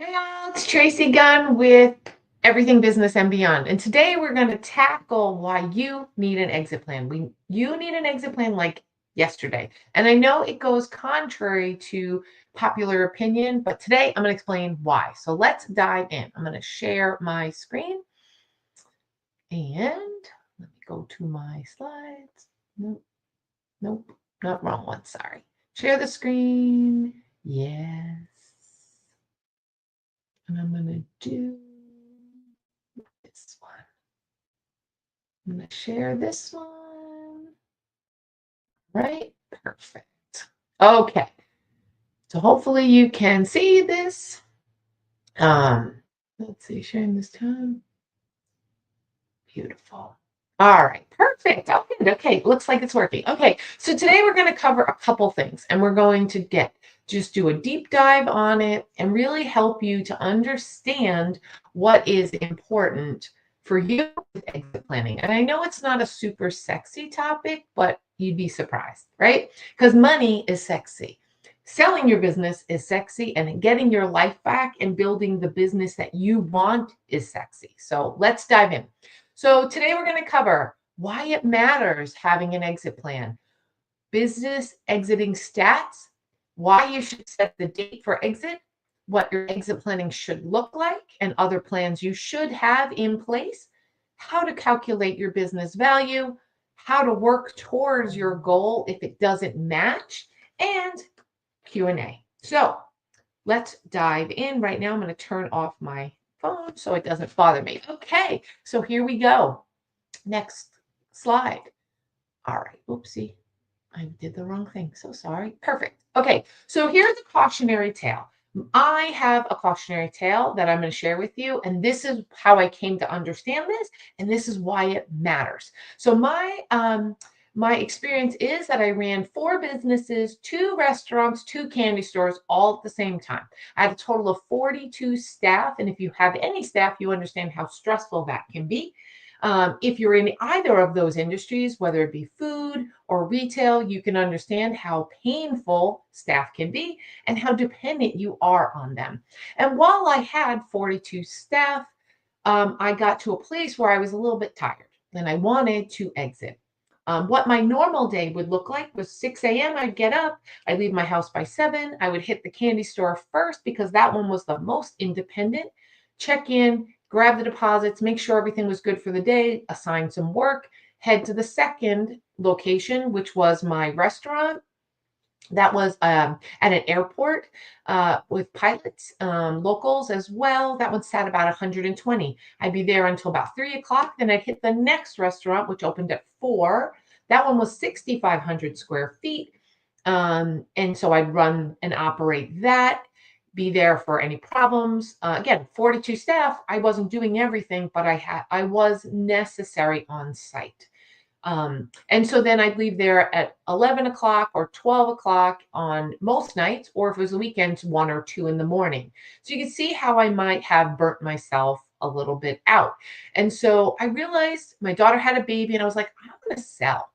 Hey all, it's Tracy Gunn with Everything Business and Beyond. And today we're going to tackle why you need an exit plan. You need an exit plan like yesterday. And I know it goes contrary to popular opinion, but today I'm going to explain why. So let's dive in. I'm going to share my screen and let me go to my slides. Nope, nope, not wrong one. Sorry. Share the screen. Yes. And I'm going to do this one. I'm going to share this one. Right? Perfect. Okay. So hopefully you can see this. Um, let's see, sharing this time. Beautiful. All right, perfect. Oh, good. Okay, looks like it's working. Okay, so today we're going to cover a couple things and we're going to just do a deep dive on it and really help you to understand what is important for you with exit planning. And I know it's not a super sexy topic, but you'd be surprised, right? Because money is sexy. Selling your business is sexy, and getting your life back and building the business that you want is sexy. So let's dive in. So today we're going to cover why it matters having an exit plan, business exiting stats, why you should set the date for exit, what your exit planning should look like, and other plans you should have in place, how to calculate your business value, how to work towards your goal if it doesn't match, and Q&A. So let's dive in. Right now, I'm going to turn off my phone so it doesn't bother me. Okay, so here we go. Next slide. All right. Oopsie. I did the wrong thing. So sorry. Perfect. Okay. So here's a cautionary tale. I have a cautionary tale that I'm going to share with you. And this is how I came to understand this. And this is why it matters. So my experience is that I ran 4 businesses, 2 restaurants, 2 candy stores all at the same time. I had a total of 42 staff. And if you have any staff, you understand how stressful that can be. If you're in either of those industries, whether it be food or retail, you can understand how painful staff can be and how dependent you are on them. And while I had 42 staff, I got to a place where I was a little bit tired and I wanted to exit. What my normal day would look like was 6 a.m. I'd get up, I'd leave my house by 7. I would hit the candy store first because that one was the most independent. Check in, grab the deposits, make sure everything was good for the day, assign some work, head to the second location, which was my restaurant. That was at an airport with pilots, locals as well. That one sat about 120. I'd be there until about 3 o'clock. Then I'd hit the next restaurant, which opened at 4. That one was 6,500 square feet. And so I'd run and operate that, be there for any problems. Again, 42 staff. I wasn't doing everything, but I was necessary on site. And so then I'd leave there at 11 o'clock or 12 o'clock on most nights, or if it was the weekends, 1 or 2 in the morning. So you can see how I might have burnt myself a little bit out. And so I realized my daughter had a baby, and I was like, I'm going to sell.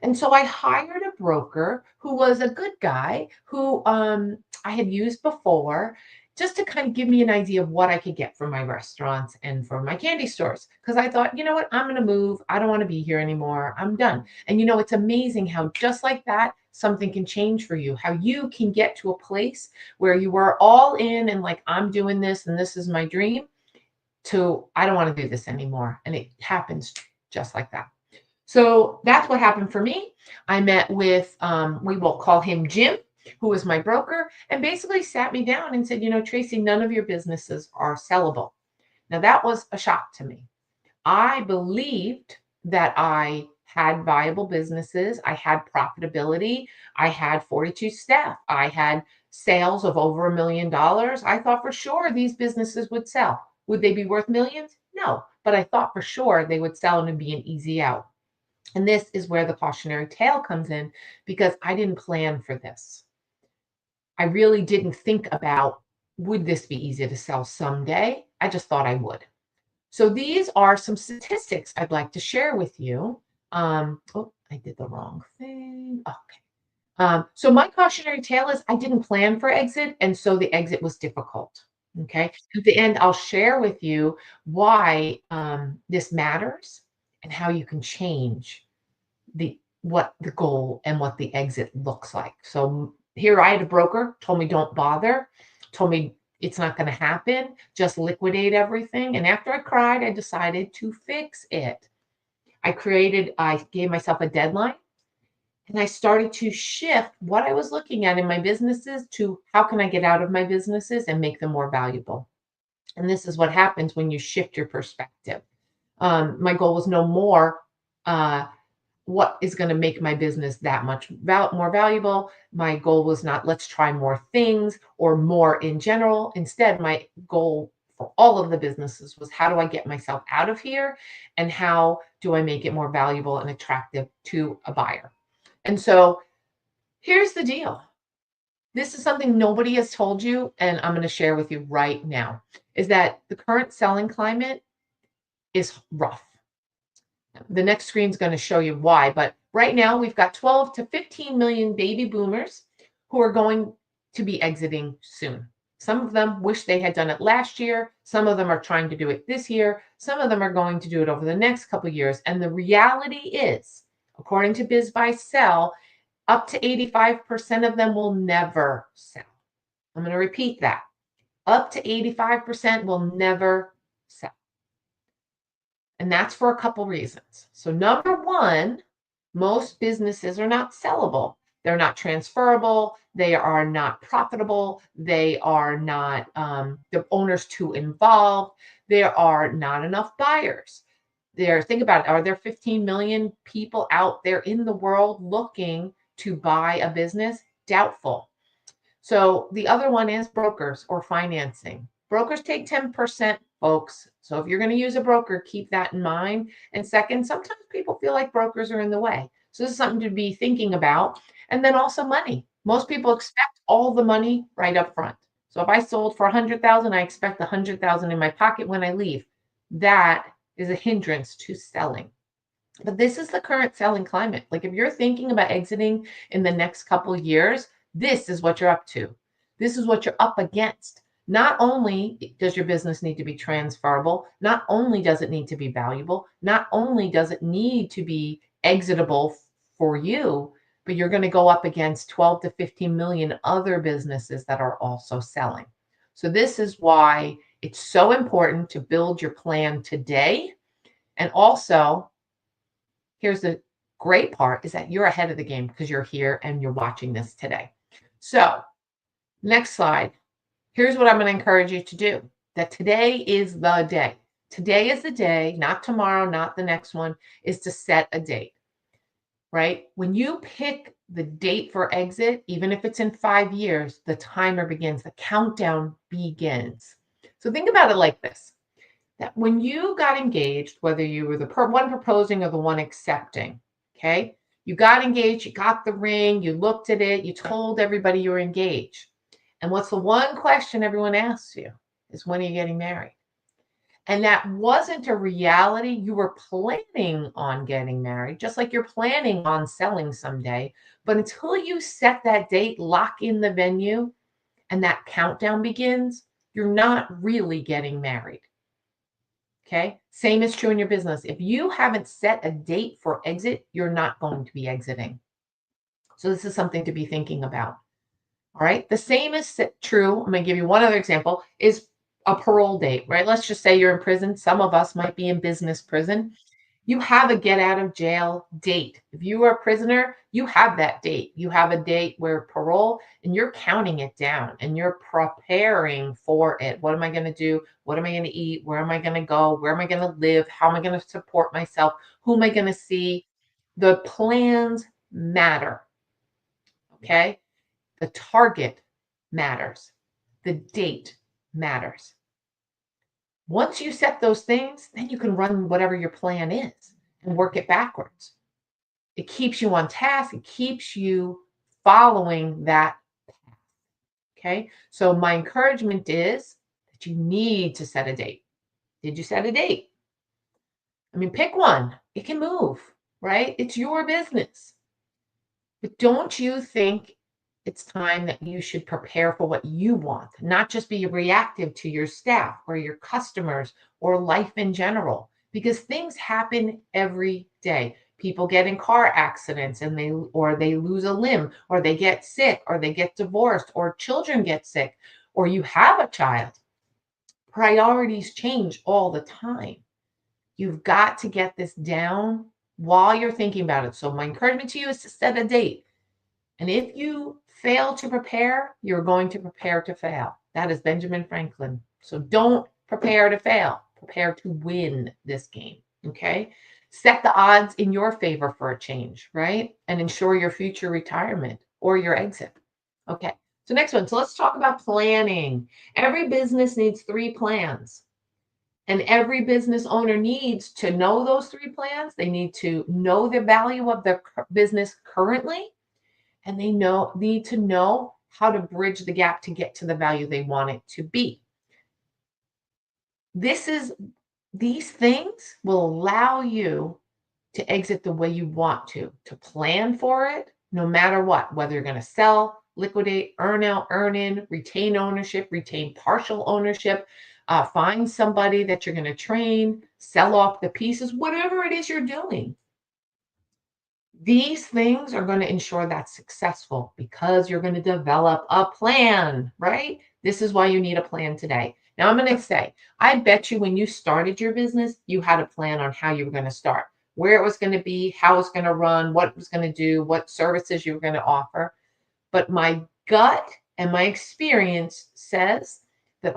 And so I hired a broker who was a good guy who I had used before just to kind of give me an idea of what I could get from my restaurants and from my candy stores. Because I thought, you know what, I'm going to move. I don't want to be here anymore. I'm done. And it's amazing how just like that, something can change for you, how you can get to a place where you were all in and like, I'm doing this and this is my dream, to I don't want to do this anymore. And it happens just like that. So that's what happened for me. I met with, we will call him Jim, who was my broker, and basically sat me down and said, Tracy, none of your businesses are sellable. Now, that was a shock to me. I believed that I had viable businesses, I had profitability, I had 42 staff, I had sales of over $1 million. I thought for sure these businesses would sell. Would they be worth millions? No, but I thought for sure they would sell and it'd be an easy out. And this is where the cautionary tale comes in because I didn't plan for this. I really didn't think about, would this be easy to sell someday? I just thought I would. So these are some statistics I'd like to share with you. Oh, I did the wrong thing. Okay. So my cautionary tale is I didn't plan for exit, and so the exit was difficult. Okay. At the end, I'll share with you why this matters and how you can change what the goal and what the exit looks like. So here I had a broker told me don't bother, told me it's not going to happen, just liquidate everything. And after I cried, I decided to fix it. I gave myself a deadline and I started to shift what I was looking at in my businesses to how can I get out of my businesses and make them more valuable. And this is what happens when you shift your perspective. My goal was no more uh, what is going to make my business that much more valuable. My goal was not let's try more things or more in general. Instead, my goal for all of the businesses was how do I get myself out of here and how do I make it more valuable and attractive to a buyer? And so here's the deal. This is something nobody has told you, and I'm going to share with you right now is that the current selling climate is rough. The next screen is going to show you why, but right now we've got 12 to 15 million baby boomers who are going to be exiting soon. Some of them wish they had done it last year. Some of them are trying to do it this year. Some of them are going to do it over the next couple of years. And the reality is, according to Biz Buy Sell, up to 85% of them will never sell. I'm going to repeat that. Up to 85% will never sell. And that's for a couple reasons. So number one, most businesses are not sellable. They're not transferable. They are not profitable. They are not, the owner's too involved. There are not enough buyers. Think about it. Are there 15 million people out there in the world looking to buy a business? Doubtful. So the other one is brokers or financing. Brokers take 10%, folks. So if you're going to use a broker, keep that in mind. And second, sometimes people feel like brokers are in the way. So this is something to be thinking about. And then also money. Most people expect all the money right up front. So if I sold for 100,000, I expect 100,000 in my pocket when I leave. That is a hindrance to selling. But this is the current selling climate. Like if you're thinking about exiting in the next couple of years, this is what you're up to. This is what you're up against. Not only does your business need to be transferable, not only does it need to be valuable, not only does it need to be exitable for you, but you're going to go up against 12 to 15 million other businesses that are also selling. So this is why it's so important to build your plan today. And also, here's the great part is that you're ahead of the game because you're here and you're watching this today. So, next slide. Here's what I'm going to encourage you to do. That today is the day. Today is the day, not tomorrow, not the next one, is to set a date. Right? When you pick the date for exit, even if it's in 5 years, the timer begins, the countdown begins. So think about it like this. That when you got engaged, whether you were the one proposing or the one accepting, okay, you got engaged, you got the ring, you looked at it, you told everybody you were engaged. And what's the one question everyone asks you is when are you getting married? And that wasn't a reality. You were planning on getting married, just like you're planning on selling someday. But until you set that date, lock in the venue, and that countdown begins, you're not really getting married. Okay. Same is true in your business. If you haven't set a date for exit, you're not going to be exiting. So this is something to be thinking about. All right. The same is true. I'm going to give you one other example is a parole date, right? Let's just say you're in prison. Some of us might be in business prison. You have a get out of jail date. If you are a prisoner, you have that date. You have a date where parole and you're counting it down and you're preparing for it. What am I going to do? What am I going to eat? Where am I going to go? Where am I going to live? How am I going to support myself? Who am I going to see? The plans matter. Okay. The target matters. The date matters. Once you set those things, then you can run whatever your plan is and work it backwards. It keeps you on task. It keeps you following that path. Okay. So my encouragement is that you need to set a date. Did you set a date? I mean, pick one. It can move, right? It's your business. But don't you think It's time that you should prepare for what you want, not just be reactive to your staff or your customers or life in general, because things happen every day. People get in car accidents and they lose a limb, or they get sick, or they get divorced, or children get sick, or you have a child. Priorities change all the time. You've got to get this down while you're thinking about it. So my encouragement to you is to set a date. And if you fail to prepare, you're going to prepare to fail. That is Benjamin Franklin. So don't prepare to fail, prepare to win this game. Okay. Set the odds in your favor for a change, right? And ensure your future retirement or your exit. Okay. So, next one. So, let's talk about planning. Every business needs 3 plans. And every business owner needs to know those 3 plans. They need to know the value of their business currently, and they need to know how to bridge the gap to get to the value they want it to be. These things will allow you to exit the way you want to plan for it, no matter what, whether you're going to sell, liquidate, earn out, earn in, retain ownership, retain partial ownership, find somebody that you're going to train, sell off the pieces, whatever it is you're doing. These things are going to ensure that's successful because you're going to develop a plan, right? This is why you need a plan today. Now, I'm going to say, I bet you when you started your business, you had a plan on how you were going to start, where it was going to be, how it was going to run, what it was going to do, what services you were going to offer. But my gut and my experience says that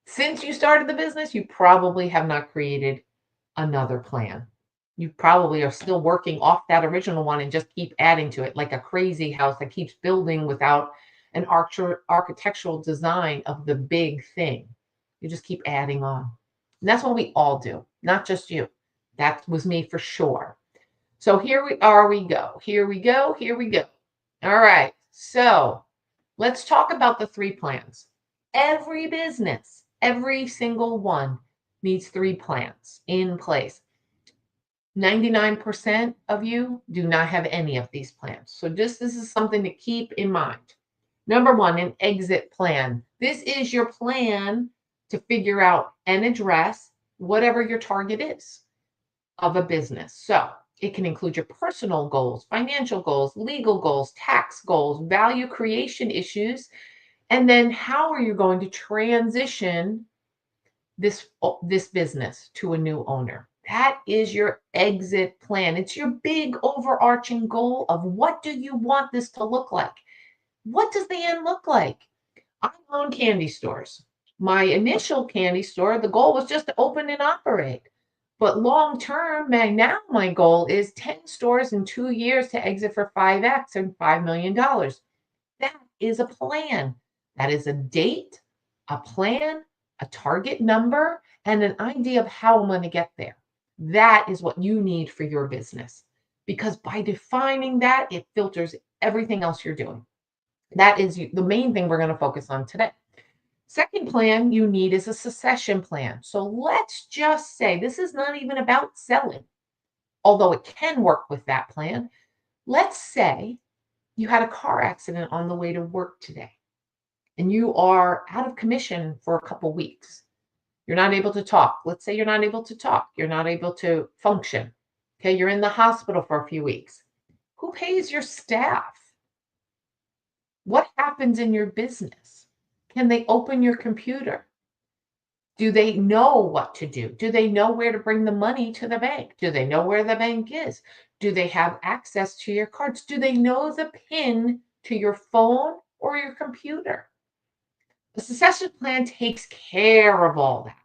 since you started the business, you probably have not created another plan. You probably are still working off that original one and just keep adding to it like a crazy house that keeps building without an architectural design of the big thing. You just keep adding on. And that's what we all do, not just you. That was me for sure. So here we go. Here we go. Here we go. All right. So let's talk about the 3 plans. Every business, every single one needs 3 plans in place. 99% of you do not have any of these plans. So this is something to keep in mind. Number 1, an exit plan. This is your plan to figure out and address whatever your target is of a business. So it can include your personal goals, financial goals, legal goals, tax goals, value creation issues, and then how are you going to transition this business to a new owner? That is your exit plan. It's your big overarching goal of what do you want this to look like? What does the end look like? I own candy stores. My initial candy store, the goal was just to open and operate. But long term, now my goal is 10 stores in 2 years to exit for 5x and $5 million. That is a plan. That is a date, a plan, a target number, and an idea of how I'm going to get there. That is what you need for your business. Because by defining that, it filters everything else you're doing. That is the main thing we're going to focus on today. Second plan you need is a succession plan. So let's just say this is not even about selling, although it can work with that plan. Let's say you had a car accident on the way to work today and you are out of commission for a couple weeks. You're not able to talk. Let's say you're not able to talk. You're not able to function. Okay, you're in the hospital for a few weeks. Who pays your staff? What happens in your business? Can they open your computer? Do they know what to do? Do they know where to bring the money to the bank? Do they know where the bank is? Do they have access to your cards? Do they know the PIN to your phone or your computer? The succession plan takes care of all that.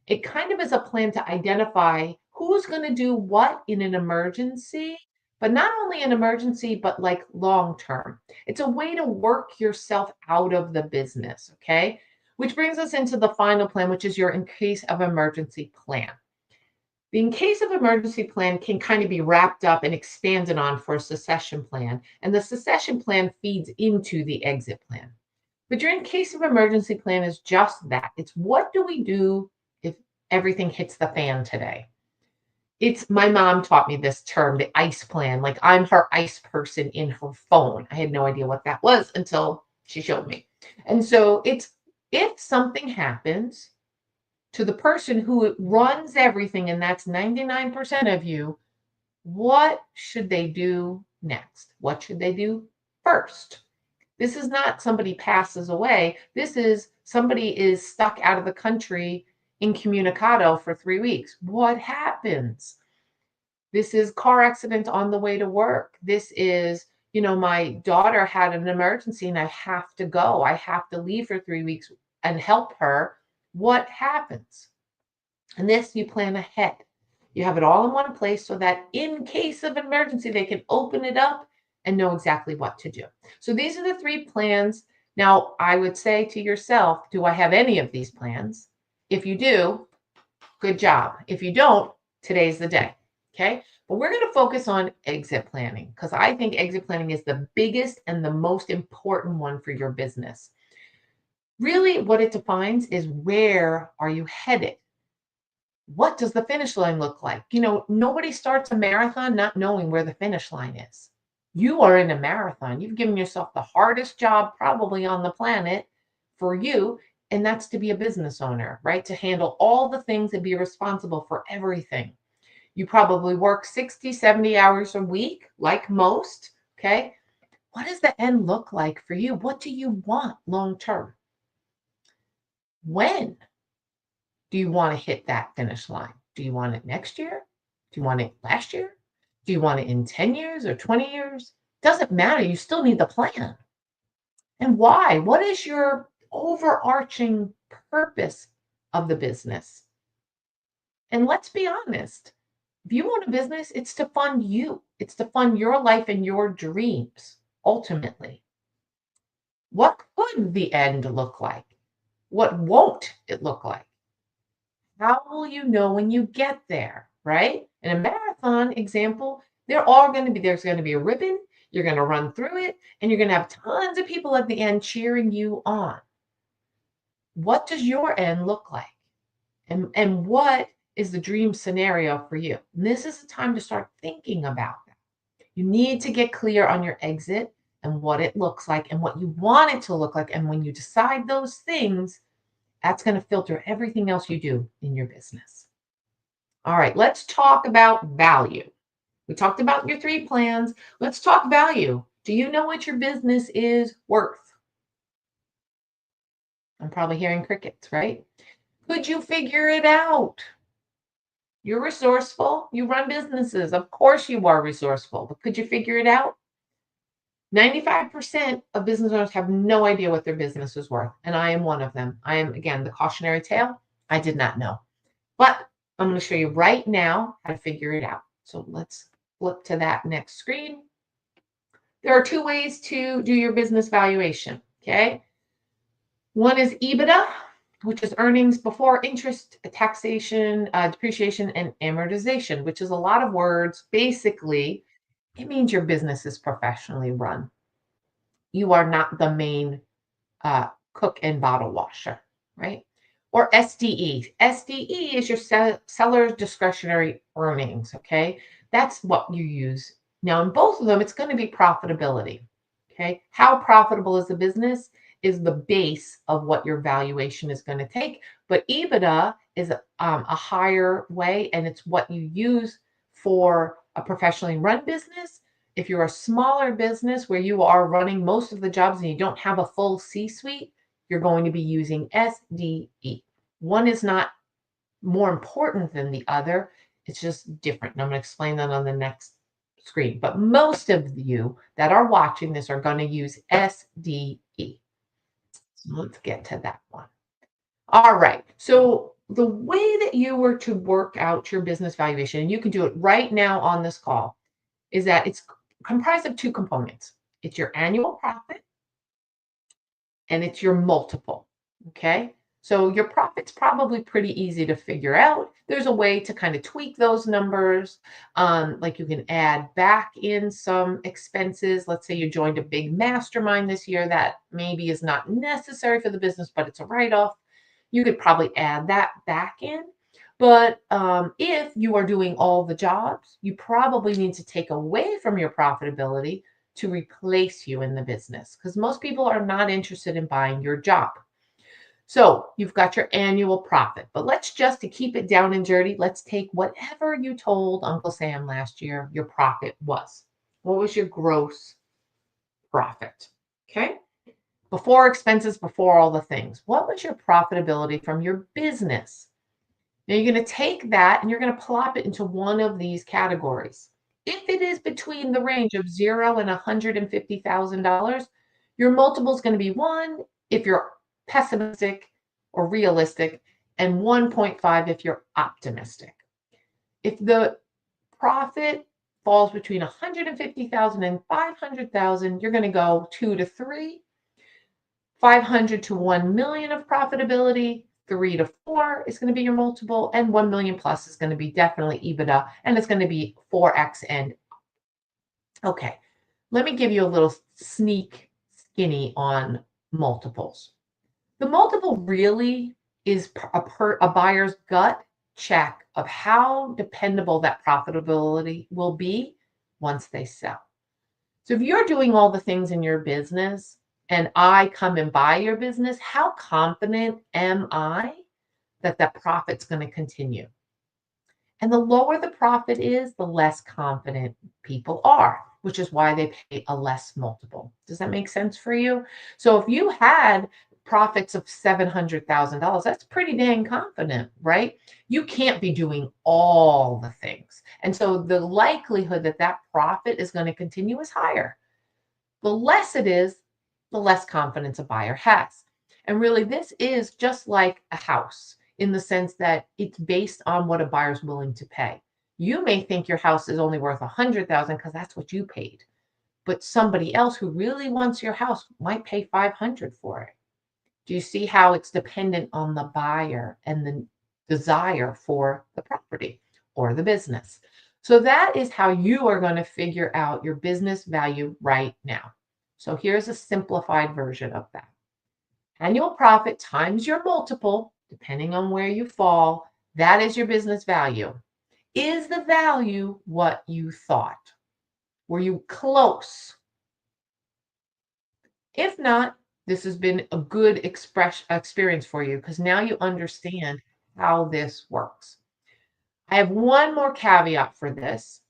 It kind of is a plan to identify who's going to do what in an emergency, but not only an emergency, but like long term. It's a way to work yourself out of the business, okay? Which brings us into the final plan, which is your in case of emergency plan. The in case of emergency plan can kind of be wrapped up and expanded on for a succession plan, and the succession plan feeds into the exit plan. But your in case of emergency plan is just that. It's what do we do if everything hits the fan today? It's my mom taught me this term, the ICE plan. Like I'm her ICE person in her phone. I had no idea what that was until she showed me. And so it's if something happens to the person who runs everything, and that's 99% of you, what should they do next? What should they do first? This is not somebody passes away. This is somebody is stuck out of the country incommunicado for 3 weeks. What happens? This is car accident on the way to work. This is, my daughter had an emergency and I have to go. I have to leave for 3 weeks and help her. What happens? And this you plan ahead. You have it all in one place so that in case of emergency, they can open it up and know exactly what to do. So these are the 3 plans. Now, I would say to yourself, do I have any of these plans? If you do, good job. If you don't, today's the day. Okay. But we're going to focus on exit planning because I think exit planning is the biggest and the most important one for your business. Really, what it defines is where are you headed? What does the finish line look like? Nobody starts a marathon not knowing where the finish line is. You are in a marathon. You've given yourself the hardest job probably on the planet for you, and that's to be a business owner, right? To handle all the things and be responsible for everything. You probably work 60, 70 hours a week, like most, okay? What does the end look like for you? What do you want long term? When do you want to hit that finish line? Do you want it next year? Do you want it last year? Do you want it in 10 years or 20 years? Doesn't matter. You still need the plan. And why? What is your overarching purpose of the business? And let's be honest. If you own a business, it's to fund you. It's to fund your life and your dreams, ultimately. What could the end look like? What won't it look like? How will you know when you get there, right? In a marathon example, there's going to be a ribbon, you're going to run through it, and you're going to have tons of people at the end cheering you on. What does your end look like? And what is the dream scenario for you? And this is the time to start thinking about that. You need to get clear on your exit and what it looks like and what you want it to look like. And when you decide those things, that's going to filter everything else you do in your business. All right, let's talk about value. We talked about your 3 plans. Let's talk value. Do you know what your business is worth? I'm probably hearing crickets, right? Could you figure it out? You're resourceful. You run businesses. Of course, you are resourceful, but could you figure it out? 95% of business owners have no idea what their business is worth. And I am one of them. I am, again, the cautionary tale. I did not know. But I'm going to show you right now how to figure it out. So let's flip to that next screen. There are 2 ways to do your business valuation. Okay. One is EBITDA, which is earnings before interest, taxation, depreciation, and amortization, which is a lot of words. Basically, it means your business is professionally run. You are not the main cook and bottle washer, right? Or SDE. SDE is your seller's discretionary earnings, okay? That's what you use. Now, in both of them, it's going to be profitability, okay? How profitable is the business is the base of what your valuation is going to take. But EBITDA is a higher way, and it's what you use for a professionally run business. If you're a smaller business where you are running most of the jobs and you don't have a full C-suite, you're going to be using SDE. One is not more important than the other. It's just different. And I'm going to explain that on the next screen. But most of you that are watching this are going to use SDE. So let's get to that one. All right. So the way that you were to work out your business valuation, and you can do it right now on this call, is that it's comprised of 2 components. It's your annual profit and it's your multiple. Okay. So your profit's probably pretty easy to figure out. There's a way to kind of tweak those numbers. Like you can add back in some expenses. Let's say you joined a big mastermind this year that maybe is not necessary for the business, but it's a write-off. You could probably add that back in. But if you are doing all the jobs, you probably need to take away from your profitability to replace you in the business because most people are not interested in buying your job. So you've got your annual profit, but let's just to keep it down and dirty, let's take whatever you told Uncle Sam last year your profit was. What was your gross profit? Okay. Before expenses, before all the things. What was your profitability from your business? Now you're going to take that and you're going to plop it into one of these categories. If it is between the range of 0 and $150,000, your multiple is going to be 1 if you're pessimistic or realistic, and 1.5 if you're optimistic. If the profit falls between 150,000 and 500,000, you're going to go 2 to 3. 500 to 1 million of profitability, 3 to 4 is going to be your multiple, and 1 million plus is going to be definitely EBITDA, and it's going to be 4x. And okay, let me give you a little skinny on multiples. The multiple really is a buyer's gut check of how dependable that profitability will be once they sell. So if you're doing all the things in your business and I come and buy your business, how confident am I that that profit's going to continue? And the lower the profit is, the less confident people are, which is why they pay a less multiple. Does that make sense for you? So if you had profits of $700,000, that's pretty dang confident, right? You can't be doing all the things. And so the likelihood that that profit is going to continue is higher. The less it is, the less confidence a buyer has. And really, this is just like a house in the sense that it's based on what a buyer's willing to pay. You may think your house is only worth 100,000 because that's what you paid. But somebody else who really wants your house might pay 500 for it. Do you see how it's dependent on the buyer and the desire for the property or the business? So that is how you are going to figure out your business value right now. So here's a simplified version of that. Annual profit times your multiple, depending on where you fall, that is your business value. Is the value what you thought? Were you close? If not, this has been a good experience for you because now you understand how this works. I have one more caveat for this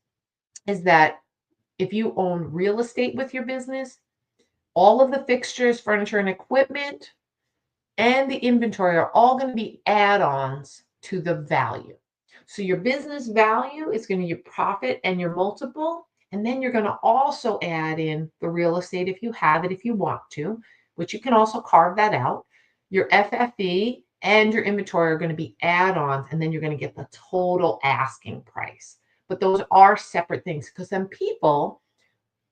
is that if you own real estate with your business, all of the fixtures, furniture, and equipment and the inventory are all going to be add-ons to the value. So your business value is going to be your profit and your multiple. And then you're going to also add in the real estate if you have it, if you want to, which you can also carve that out. Your FFE and your inventory are going to be add-ons, and then you're going to get the total asking price. But those are separate things because then people,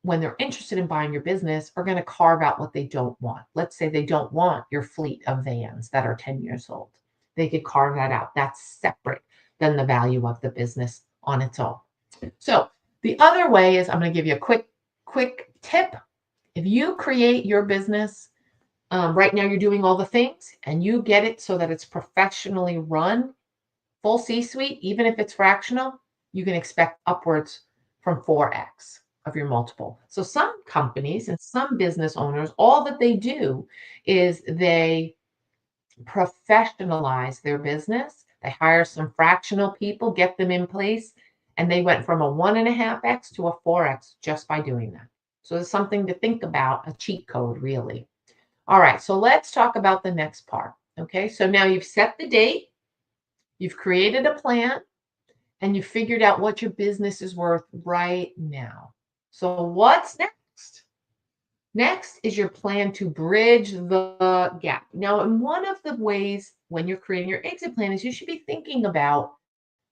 when they're interested in buying your business, are going to carve out what they don't want. Let's say they don't want your fleet of vans that are 10 years old. They could carve that out. That's separate than the value of the business on its own. So the other way is I'm going to give you a quick tip. If you create your business, right now you're doing all the things and you get it so that it's professionally run, full C-suite, even if it's fractional, you can expect upwards from 4x of your multiple. So some companies and some business owners, all that they do is they professionalize their business. They hire some fractional people, get them in place, and they went from a 1.5x to a 4x just by doing that. So it's something to think about, a cheat code, really. All right, so let's talk about the next part. Okay, so now you've set the date, you've created a plan, and you figured out what your business is worth right now. So what's next? Next is your plan to bridge the gap. Now, in one of the ways when you're creating your exit plan is you should be thinking about,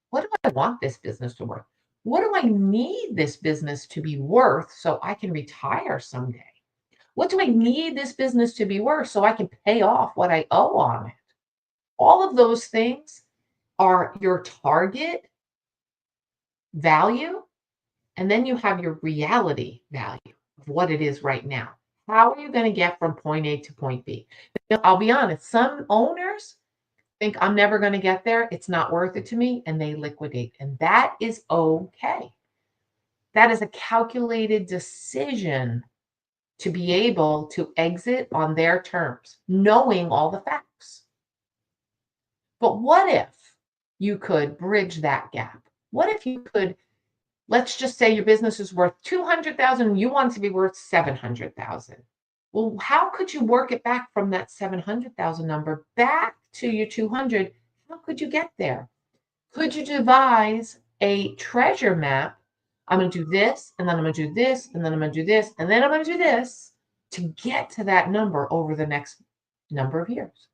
what do I want this business to worth? What do I need this business to be worth so I can retire someday? What do I need this business to be worth so I can pay off what I owe on it? All of those things are your target value, and then you have your reality value of what it is right now. How are you going to get from point A to point B? I'll be honest, some owners think I'm never going to get there. It's not worth it to me. And they liquidate. And that is okay. That is a calculated decision to be able to exit on their terms, knowing all the facts. But what if you could bridge that gap? What if you could, let's just say your business is worth 200,000, you want it to be worth 700,000. Well, how could you work it back from that 700,000 number back to your 200? How could you get there? Could you devise a treasure map? I'm going to do this, and then I'm going to do this, and then I'm going to do this, and then I'm going to do this to get to that number over the next number of years.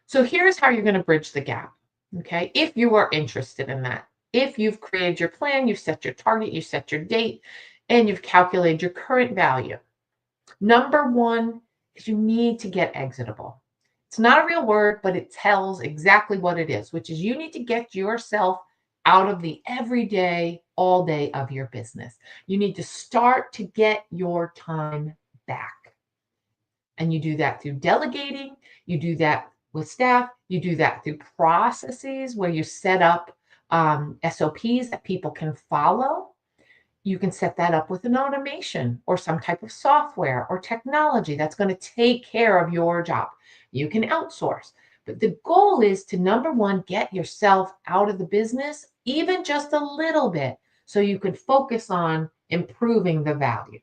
So here's how you're going to bridge the gap, okay? If you are interested in that. If you've created your plan, you've set your target, you set your date, and you've calculated your current value. Number one is you need to get exitable. It's not a real word, but it tells exactly what it is, which is you need to get yourself out of the everyday, all day of your business. You need to start to get your time back. And you do that through delegating, you do that with staff, you do that through processes where you set up SOPs that people can follow. You can set that up with an automation or some type of software or technology that's going to take care of your job. You can outsource. But the goal is to, number one, get yourself out of the business, even just a little bit, so you can focus on improving the value.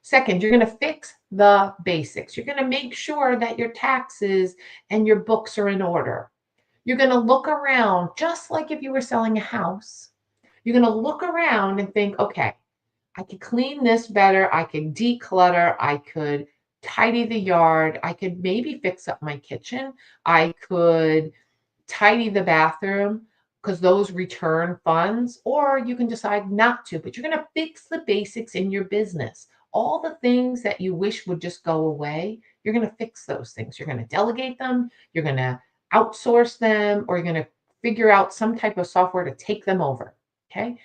Second, you're going to fix the basics. You're going to make sure that your taxes and your books are in order. You're going to look around, just like if you were selling a house. You're going to look around and think, okay, I could clean this better. I could declutter. I could tidy the yard. I could maybe fix up my kitchen. I could tidy the bathroom because those return funds, or you can decide not to, but you're going to fix the basics in your business. All the things that you wish would just go away, you're going to fix those things. You're going to delegate them. You're going to outsource them, or you're going to figure out some type of software to take them over. Okay.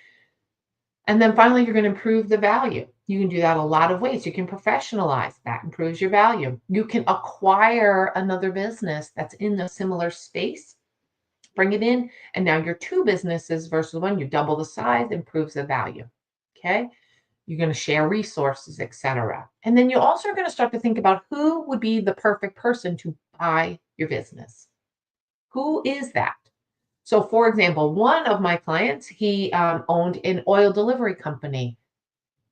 And then finally, you're going to improve the value. You can do that a lot of ways. You can professionalize, that improves your value. You can acquire another business that's in a similar space, bring it in, and now you're two businesses versus one. You double the size, improves the value. Okay. You're going to share resources, etc. And then you also are going to start to think about who would be the perfect person to buy your business. Who is that? So, for example, one of my clients, he owned an oil delivery company.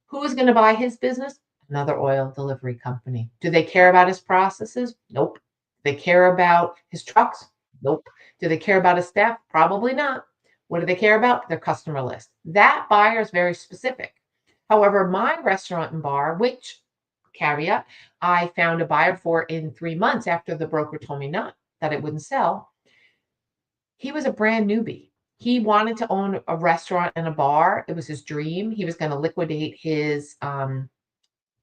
Who is going to buy his business? Another oil delivery company. Do they care about his processes? Nope. Do they care about his trucks? Nope. Do they care about his staff? Probably not. What do they care about? Their customer list. That buyer is very specific. However, my restaurant and bar, which caveat, I found a buyer for in 3 months after the broker told me not, that it wouldn't sell. He was a brand newbie. He wanted to own a restaurant and a bar. It was his dream. He was going to liquidate his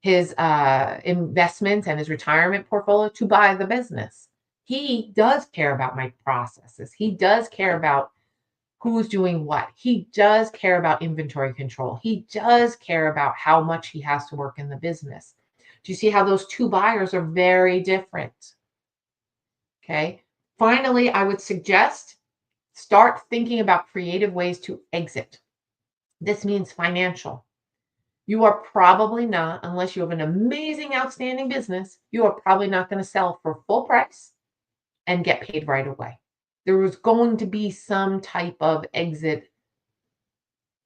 investments and his retirement portfolio to buy the business. He does care about my processes. He does care about who's doing what. He does care about inventory control. He does care about how much he has to work in the business. Do you see how those two buyers are very different? Okay. Finally, I would suggest start thinking about creative ways to exit. This means financial. You are probably not, unless you have an amazing, outstanding business, you are probably not going to sell for full price and get paid right away. There is going to be some type of exit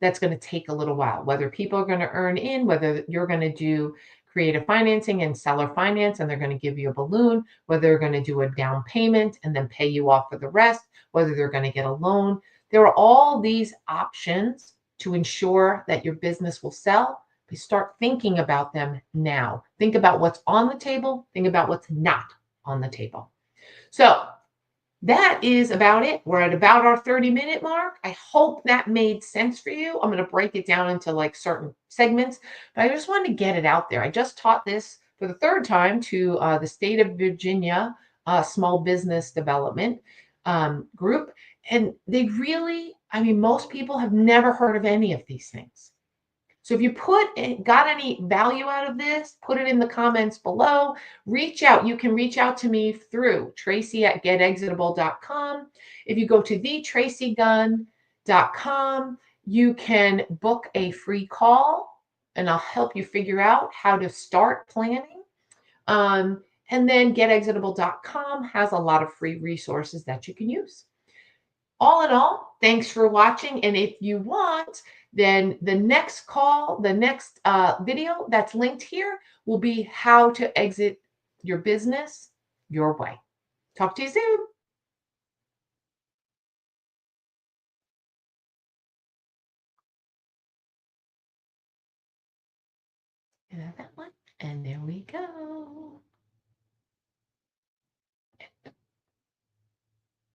that's going to take a little while, whether people are going to earn in, whether you're going to do creative financing and seller finance, and they're going to give you a balloon, whether they're going to do a down payment and then pay you off for the rest, whether they're going to get a loan. There are all these options to ensure that your business will sell. But start thinking about them now. Think about what's on the table. Think about what's not on the table. So that is about it. We're at about our 30-minute mark. I hope that made sense for you. I'm going to break it down into like certain segments, but I just wanted to get it out there. I just taught this for the third time to the state of Virginia Small Business Development group. And they really, I mean, most people have never heard of any of these things. So if you got any value out of this, put it in the comments below. Reach out. You can reach out to me through tracy@getexitable.com. If you go to thetracygunn.com, you can book a free call and I'll help you figure out how to start planning. And then getexitable.com has a lot of free resources that you can use. All in all, thanks for watching. And if you want, then the next video that's linked here will be how to exit your business your way. Talk to you soon. And that one. And there we go.